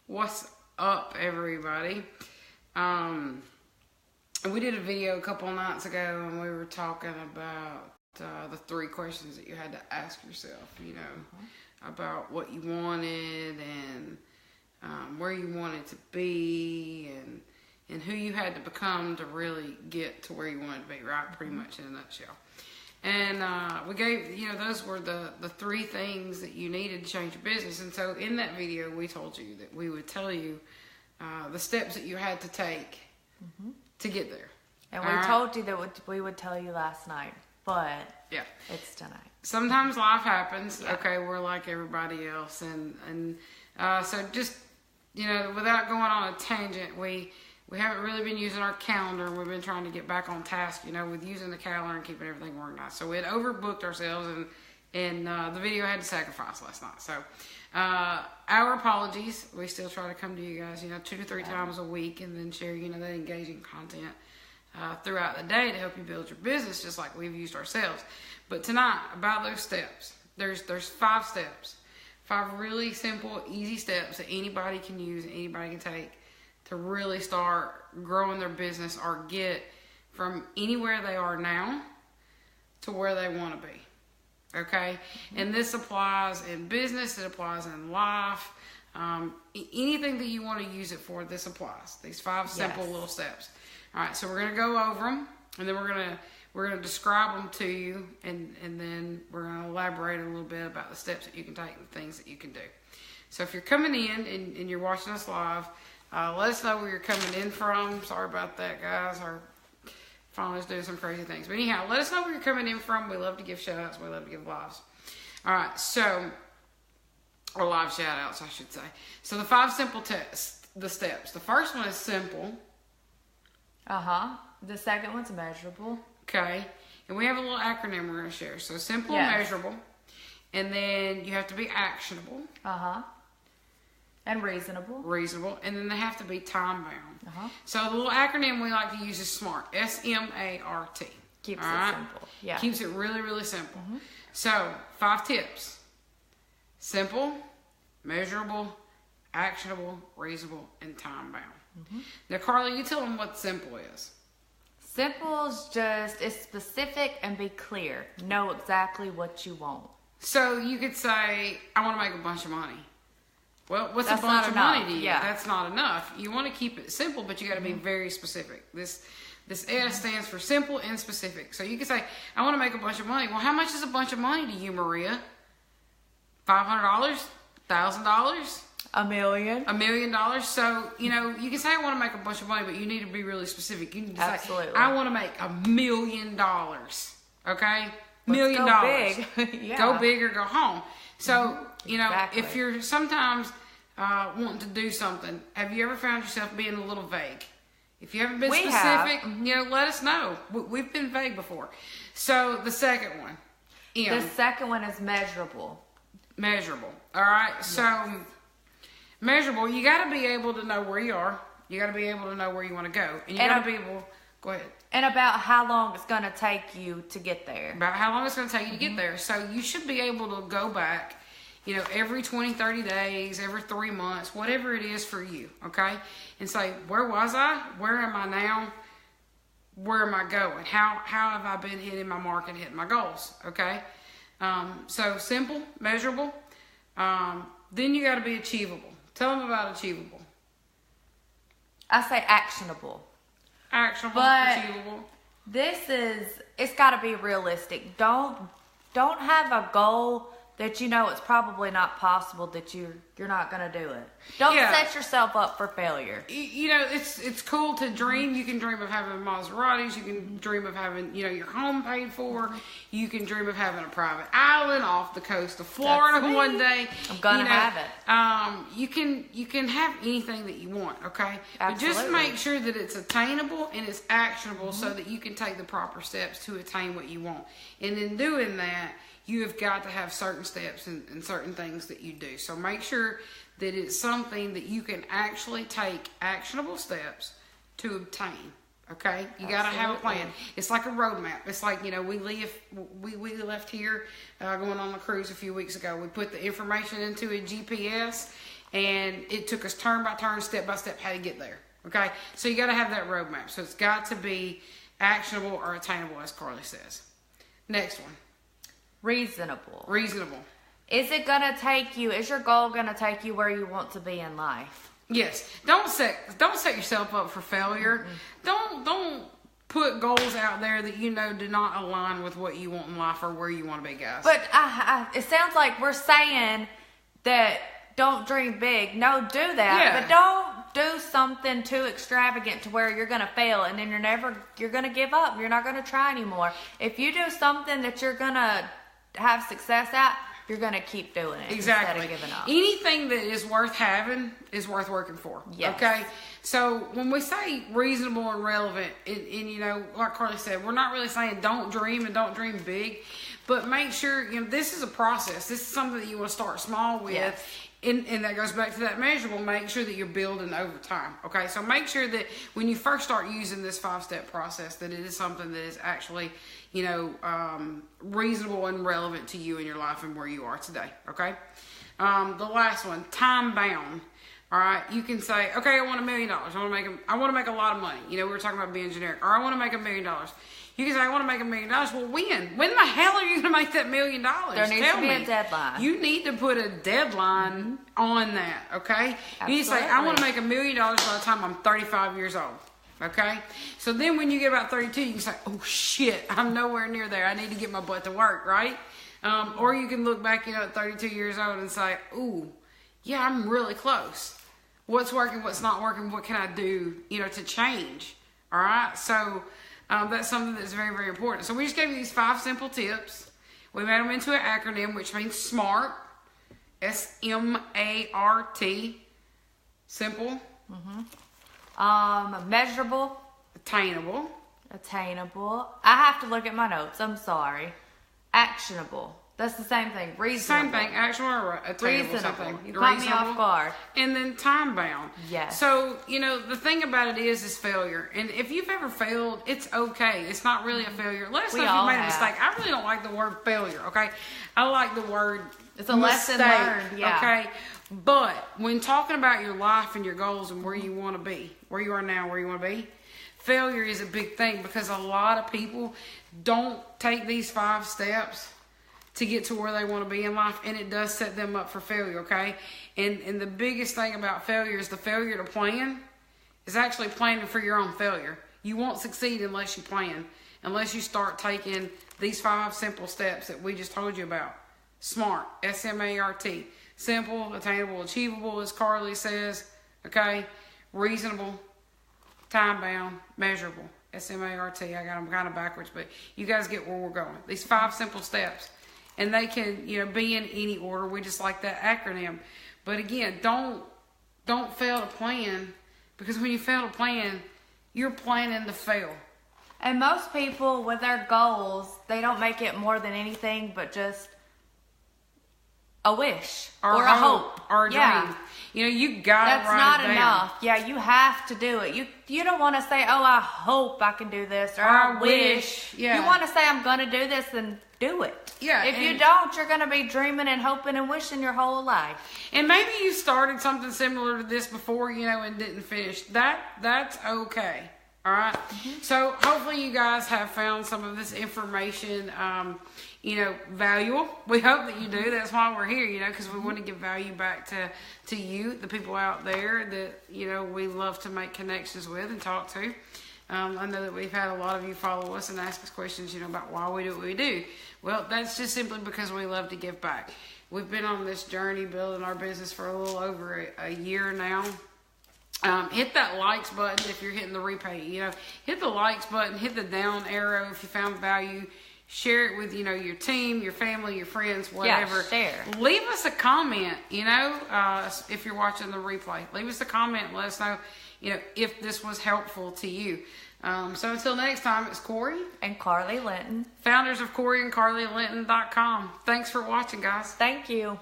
What's up, everybody? We did a video a couple nights ago, and we were talking about the 3 questions that you had to ask yourself, about what you wanted and where you wanted to be and who you had to become to really get to where you wanted to be, right? Pretty much in a nutshell. And we gave, those were the 3 things that you needed to change your business. And so in that video, we told you that we would tell you the steps that you had to take to get there. And we told you that we would tell you last night, but it's tonight. Sometimes life happens. Yeah. Okay, we're like everybody else. And so just, without going on a tangent, we haven't really been using our calendar. We've been trying to get back on task, with using the calendar and keeping everything organized. So we had overbooked ourselves, and the video had to sacrifice last night. So our apologies. We still try to come to you guys, 2 to 3 times a week, and then share, that engaging content throughout the day to help you build your business, just like we've used ourselves. But tonight, about those steps, there's 5 steps, 5 really simple, easy steps that anybody can use, anybody can take to really start growing their business or get from anywhere they are now to where they want to be. Okay? And this applies in business, it applies in life. Anything that you want to use it for, this applies. These 5 simple little steps. All right, so we're going to go over them, and then we're going to describe them to you, and then we're going to elaborate a little bit about the steps that you can take and the things that you can do. So if you're coming in and you're watching us live, let us know where you're coming in from. Sorry about that, guys. Our phone is doing some crazy things. But anyhow, let us know where you're coming in from. We love to give shout-outs. We love to give lives. All right, so, or live shout-outs, I should say. So the 5 simple the steps. The first one is simple. The second one's measurable. Okay. And we have a little acronym we're going to share. So simple and measurable. And then you have to be actionable. And reasonable. Reasonable. And then they have to be time bound. So the little acronym we like to use is SMART. S-M-A-R-T. Keeps it simple. Yeah. Keeps it really, really simple. So 5 tips. Simple, measurable, actionable, reasonable, and time bound. Now, Carly, you tell them what simple is. Simple is just, it's specific and be clear. Know exactly what you want. So you could say, I want to make a bunch of money. Well, what's a bunch of money to you? Yeah. That's not enough. You want to keep it simple, but you got to be very specific. This S stands for simple and specific. So you can say, I want to make a bunch of money. Well, how much is a bunch of money to you, Maria? $500? $1,000? $1 million. $1 million. So, you can say I want to make a bunch of money, but you need to be really specific. You need to say, I want to make $1 million. Okay? $1 million. Go big. Go big or go home. So, if you're sometimes wanting to do something, have you ever found yourself being a little vague? If you haven't been specific, let us know. We've been vague before. So, the second one. The second one is measurable. Measurable. All right? Yes. So, measurable, you got to be able to know where you are. You got to be able to know where you want to go. And you got to be able, go ahead. And about how long it's going to take you to get there. About how long it's going to take you to get there. So you should be able to go back, every 20, 30 days, every 3 months, whatever it is for you, okay? And say, where was I? Where am I now? Where am I going? How have I been hitting my mark and hitting my goals, okay? So simple, measurable. Then you got to be achievable. Tell them about achievable. I say actionable. Actionable, but achievable. It's got to be realistic. Don't have a goal that it's probably not possible, that you're not going to do it. Don't set yourself up for failure. It's cool to dream. You can dream of having Maseratis. You can dream of having, your home paid for. You can dream of having a private island off the coast of Florida one day. I'm going to have it. You can have anything that you want, okay? Absolutely. But just make sure that it's attainable and it's actionable so that you can take the proper steps to attain what you want. And in doing that, you have got to have certain steps and certain things that you do. So make sure that it's something that you can actually take actionable steps to obtain. Okay? You got to have a plan. It's like a roadmap. It's like, we left here going on the cruise a few weeks ago. We put the information into a GPS and it took us turn by turn, step by step, how to get there. Okay, so you got to have that roadmap. So it's got to be actionable or attainable, as Carly says. Next one. Reasonable. Reasonable. Is it going to take you, is your goal going to take you where you want to be in life? Yes. Don't set yourself up for failure. Don't put goals out there that you know do not align with what you want in life or where you want to be, guys. But it sounds like we're saying that don't dream big. No, do that. Yeah. But don't do something too extravagant to where you're going to fail and then you're going to give up. You're not going to try anymore. If you do something that you're going to have success at, you're going to keep doing it exactly. instead of giving up. Anything that is worth having is worth working for. Yes. Okay? So when we say reasonable and relevant, and you know, like Carly said, we're not really saying don't dream and don't dream big, but make sure, you know, this is a process. This is something that you want to start small with. Yes. And that goes back to that measurable. Make sure that you're building over time. Okay, so make sure that when you first start using this 5-step process, that it is something that is actually, you know, reasonable and relevant to you in your life and where you are today. Okay, the last one, time bound. All right, you can say, okay, I want $1 million. I want to make a lot of money. You know, we were talking about being generic. Or I want to make $1 million. You can say, I want to make $1 million. Well, when? When the hell are you going to make that $1 million? There needs to be a deadline. You need to put a deadline on that, okay? Absolutely. You need to say, I want to make $1 million by the time I'm 35 years old, okay? So then when you get about 32, you can say, oh, shit, I'm nowhere near there. I need to get my butt to work, right? Or you can look back, you know, at 32 years old and say, ooh, yeah, I'm really close. What's working, what's not working, what can I do, you know, to change, all right? So that's something that's very, very important. So we just gave you these 5 simple tips. We made them into an acronym, which means SMART, S-M-A-R-T, simple. Measurable. Attainable. I have to look at my notes. I'm sorry. Actionable. That's the same thing. Reasonable. Same thing. Actionable or attainable. Reasonable. You caught me off guard. And then time bound. Yes. So, you know, the thing about it is failure. And if you've ever failed, it's okay. It's not really a failure. Let us know if you've made a mistake. I really don't like the word failure, okay? I like the word it's a lesson learned, yeah. Okay? But when talking about your life and your goals and where you want to be, where you are now, where you want to be, failure is a big thing because a lot of people don't take these 5 steps to get to where they want to be in life, and it does set them up for failure, okay? And the biggest thing about failure is the failure to plan is actually planning for your own failure. You won't succeed unless you plan, unless you start taking these 5 simple steps that we just told you about. SMART, S-M-A-R-T. Simple, attainable, achievable, as Carly says, okay? Reasonable, time-bound, measurable, S-M-A-R-T. I got them kind of backwards, but you guys get where we're going. These 5 simple steps. And they can, you know, be in any order. We just like that acronym. But again, don't fail to plan, because when you fail to plan, you're planning to fail. And most people with their goals, they don't make it more than anything but just a wish or a hope or a dream. Yeah. You know, you gotta That's write not it down. enough. Yeah, you have to do it. You don't want to say, oh, I hope I can do this, or I wish. Yeah. You want to say, I'm going to do this, then do it. Yeah. If you don't, you're going to be dreaming and hoping and wishing your whole life. And maybe you started something similar to this before, you know, and didn't finish. That's okay. All right. So hopefully you guys have found some of this information, you know, valuable. We hope that you do. That's why we're here, you know, because we want to give value back to you, the people out there that, you know, we love to make connections with and talk to. I know that we've had a lot of you follow us and ask us questions, you know, about why we do what we do. Well, that's just simply because we love to give back. We've been on this journey building our business for a little over a year now. Hit that likes button if you're hitting the repay. You know, hit the likes button, hit the down arrow if you found value. Share it with, you know, your team, your family, your friends, whatever. Yeah, share. Leave us a comment, you know, if you're watching the replay. Leave us a comment and let us know, you know, if this was helpful to you. So until next time, it's Corey and Carly Linton, founders of CoreyandCarlyLinton.com. Thanks for watching, guys. Thank you.